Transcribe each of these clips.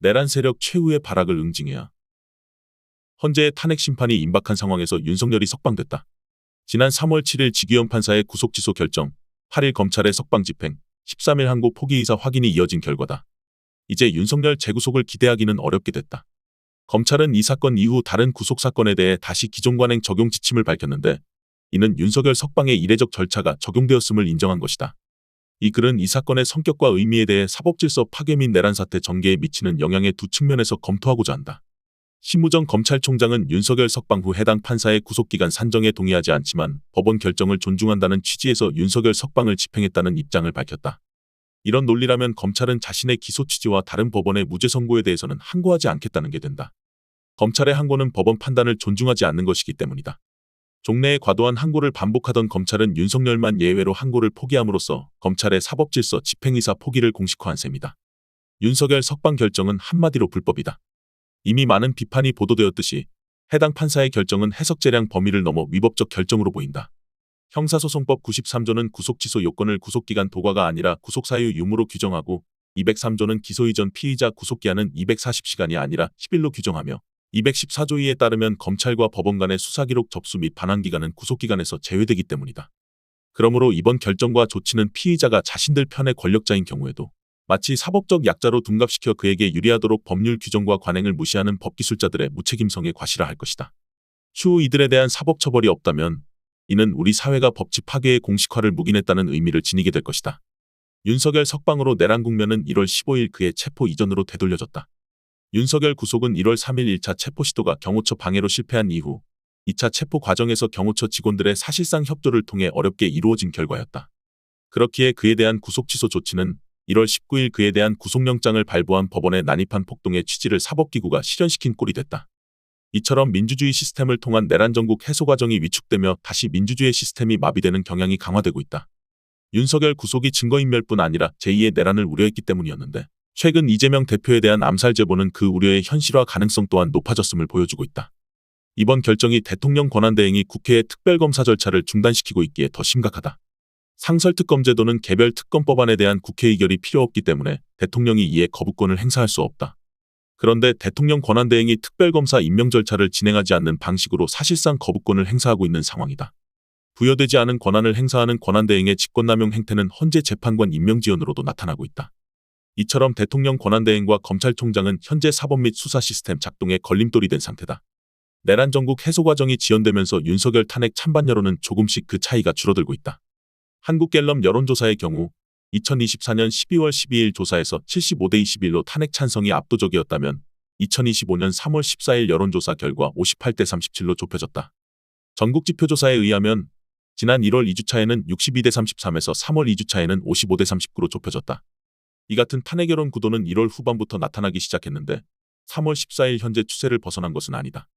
내란 세력 최후의 발악을 응징해야 헌재의 탄핵 심판이 임박한 상황에서 윤석열이 석방됐다. 지난 3월 7일 지기현 판사의 구속 취소 결정, 8일 검찰의 석방 집행, 13일 항고 포기 의사 확인이 이어진 결과다. 이제 윤석열 재구속을 기대하기는 어렵게 됐다. 검찰은 이 사건 이후 다른 구속 사건에 대해 다시 기존 관행 적용 지침을 밝혔는데 이는 윤석열 석방의 이례적 절차가 적용되었음을 인정한 것이다. 이 글은 이 사건의 성격과 의미에 대해 사법질서 파괴 및 내란 사태 전개에 미치는 영향의 두 측면에서 검토하고자 한다. 심우정 검찰총장은 윤석열 석방 후 해당 판사의 구속기간 산정에 동의하지 않지만 법원 결정을 존중한다는 취지에서 윤석열 석방을 집행했다는 입장을 밝혔다. 이런 논리라면 검찰은 자신의 기소 취지와 다른 법원의 무죄 선고에 대해서는 항고하지 않겠다는 게 된다. 검찰의 항고는 법원 판단을 존중하지 않는 것이기 때문이다. 종래에 과도한 항고를 반복하던 검찰은 윤석열만 예외로 항고를 포기함으로써 검찰의 사법질서 집행의사 포기를 공식화한 셈이다. 윤석열 석방 결정은 한마디로 불법이다. 이미 많은 비판이 보도되었듯이 해당 판사의 결정은 해석재량 범위를 넘어 위법적 결정으로 보인다. 형사소송법 93조는 구속취소 요건을 구속기간 도과가 아니라 구속사유 유무로 규정하고 203조는 기소 이전 피의자 구속기한은 240시간이 아니라 10일로 규정하며 214조 2에 따르면 검찰과 법원 간의 수사기록 접수 및 반환기간은 구속기간에서 제외되기 때문이다. 그러므로 이번 결정과 조치는 피의자가 자신들 편의 권력자인 경우에도 마치 사법적 약자로 둔갑시켜 그에게 유리하도록 법률 규정과 관행을 무시하는 법기술자들의 무책임성에 과시라 것이다. 추후 이들에 대한 사법처벌이 없다면 이는 우리 사회가 법치 파괴의 공식화를 묵인했다는 의미를 지니게 될 것이다. 윤석열 석방으로 내란 국면은 1월 15일 그의 체포 이전으로 되돌려졌다. 윤석열 구속은 1월 3일 1차 체포 시도가 경호처 방해로 실패한 이후 2차 체포 과정에서 경호처 직원들의 사실상 협조를 통해 어렵게 이루어진 결과였다. 그렇기에 그에 대한 구속 취소 조치는 1월 19일 그에 대한 구속영장을 발부한 법원에 난입한 폭동의 취지를 사법기구가 실현시킨 꼴이 됐다. 이처럼 민주주의 시스템을 통한 내란 전국 해소 과정이 위축되며 다시 민주주의 시스템이 마비되는 경향이 강화되고 있다. 윤석열 구속이 증거인멸뿐 아니라 제2의 내란을 우려했기 때문이었는데 최근 이재명 대표에 대한 암살 제보는 그 우려의 현실화 가능성 또한 높아졌음을 보여주고 있다. 이번 결정이 대통령 권한대행이 국회의 특별검사 절차를 중단시키고 있기에 더 심각하다. 상설특검제도는 개별 특검법안에 대한 국회 의결이 필요 없기 때문에 대통령이 이에 거부권을 행사할 수 없다. 그런데 대통령 권한대행이 특별검사 임명 절차를 진행하지 않는 방식으로 사실상 거부권을 행사하고 있는 상황이다. 부여되지 않은 권한을 행사하는 권한대행의 직권남용 행태는 헌재 재판관 임명 지연으로도 나타나고 있다. 이처럼 대통령 권한대행과 검찰총장은 현재 사법 및 수사 시스템 작동에 걸림돌이 된 상태다. 내란 전국 해소 과정이 지연되면서 윤석열 탄핵 찬반 여론은 조금씩 그 차이가 줄어들고 있다. 한국갤럽 여론조사의 경우 2024년 12월 12일 조사에서 75대 21로 탄핵 찬성이 압도적이었다면 2025년 3월 14일 여론조사 결과 58대 37로 좁혀졌다. 전국지표조사에 의하면 지난 1월 2주차에는 62대 33에서 3월 2주차에는 55대 39로 좁혀졌다. 이 같은 탄핵 여론 구도는 1월 후반부터 나타나기 시작했는데 3월 14일 현재 추세를 벗어난 것은 아니다.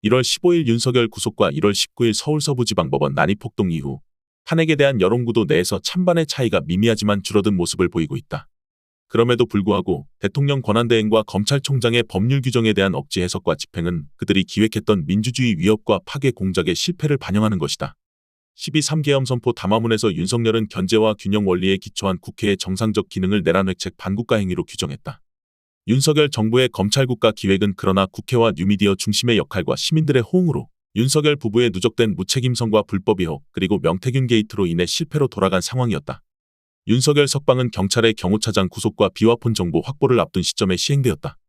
1월 15일 윤석열 구속과 1월 19일 서울 서부지방법원 난입폭동 이후 탄핵에 대한 여론구도 내에서 찬반의 차이가 미미하지만 줄어든 모습을 보이고 있다. 그럼에도 불구하고 대통령 권한대행과 검찰총장의 법률 규정에 대한 억지 해석과 집행은 그들이 기획했던 민주주의 위협과 파괴 공작의 실패를 반영하는 것이다. 12.3계엄 선포 담화문에서 윤석열은 견제와 균형 원리에 기초한 국회의 정상적 기능을 내란 획책 반국가 행위로 규정했다. 윤석열 정부의 검찰국가 기획은 그러나 국회와 뉴미디어 중심의 역할과 시민들의 호응으로 윤석열 부부의 누적된 무책임성과 불법 의혹 그리고 명태균 게이트로 인해 실패로 돌아간 상황이었다. 윤석열 석방은 경찰의 경호차장 구속과 비화폰 정보 확보를 앞둔 시점에 시행되었다.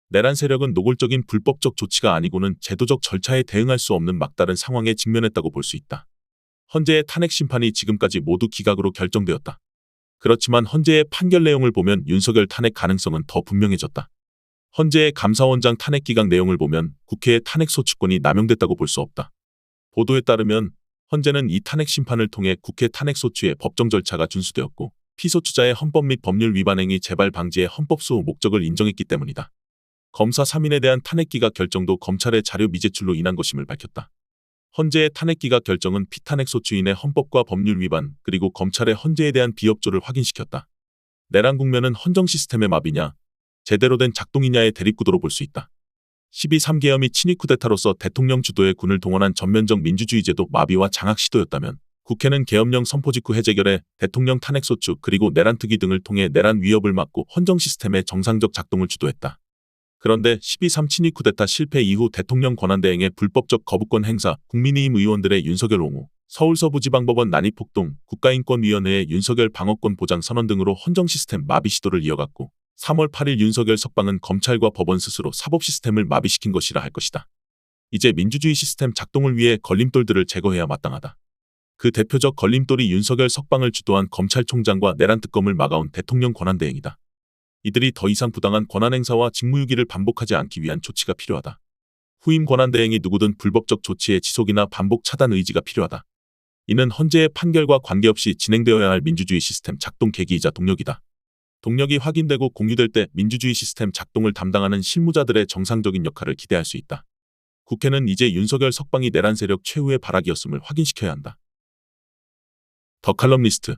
내란 세력은 노골적인 불법적 조치가 아니고는 제도적 절차에 대응할 수 없는 막다른 상황에 직면했다고 볼 수 있다. 헌재의 탄핵 심판이 지금까지 모두 기각으로 결정되었다. 그렇지만 헌재의 판결 내용을 보면 윤석열 탄핵 가능성은 더 분명해졌다. 헌재의 감사원장 탄핵 기각 내용을 보면 국회의 탄핵 소추권이 남용됐다고 볼 수 없다. 보도에 따르면 헌재는 이 탄핵 심판을 통해 국회 탄핵 소추의 법정 절차가 준수되었고 피소추자의 헌법 및 법률 위반 행위 재발 방지의 헌법 수호 목적을 인정했기 때문이다. 검사 3인에 대한 탄핵 기각 결정도 검찰의 자료 미제출로 인한 것임을 밝혔다. 헌재의 탄핵 기각 결정은 피탄핵 소추인의 헌법과 법률 위반 그리고 검찰의 헌재에 대한 비협조를 확인시켰다. 내란 국면은 헌정 시스템의 마비냐 제대로 된 작동이냐의 대립구도로 볼 수 있다. 12.3계엄이 친위 쿠데타로서 대통령 주도의 군을 동원한 전면적 민주주의 제도 마비와 장악 시도였다면 국회는 계엄령 선포 직후 해제결에 대통령 탄핵 소추 그리고 내란 특위 등을 통해 내란 위협을 막고 헌정 시스템의 정상적 작동을 주도했다. 그런데 12.3 친위 쿠데타 실패 이후 대통령 권한대행의 불법적 거부권 행사, 국민의힘 의원들의 윤석열 옹호, 서울서부지방법원 난입폭동, 국가인권위원회의 윤석열 방어권 보장 선언 등으로 헌정 시스템 마비 시도를 이어갔고 3월 8일 윤석열 석방은 검찰과 법원 스스로 사법 시스템을 마비시킨 것이라 할 것이다. 이제 민주주의 시스템 작동을 위해 걸림돌들을 제거해야 마땅하다. 그 대표적 걸림돌이 윤석열 석방을 주도한 검찰총장과 내란 특검을 막아온 대통령 권한대행이다. 이들이 더 이상 부당한 권한행사와 직무유기를 반복하지 않기 위한 조치가 필요하다. 후임 권한대행이 누구든 불법적 조치의 지속이나 반복 차단 의지가 필요하다. 이는 헌재의 판결과 관계없이 진행되어야 할 민주주의 시스템 작동 계기이자 동력이다. 동력이 확인되고 공유될 때 민주주의 시스템 작동을 담당하는 실무자들의 정상적인 역할을 기대할 수 있다. 국회는 이제 윤석열 석방이 내란 세력 최후의 발악이었음을 확인시켜야 한다. 더 칼럼니스트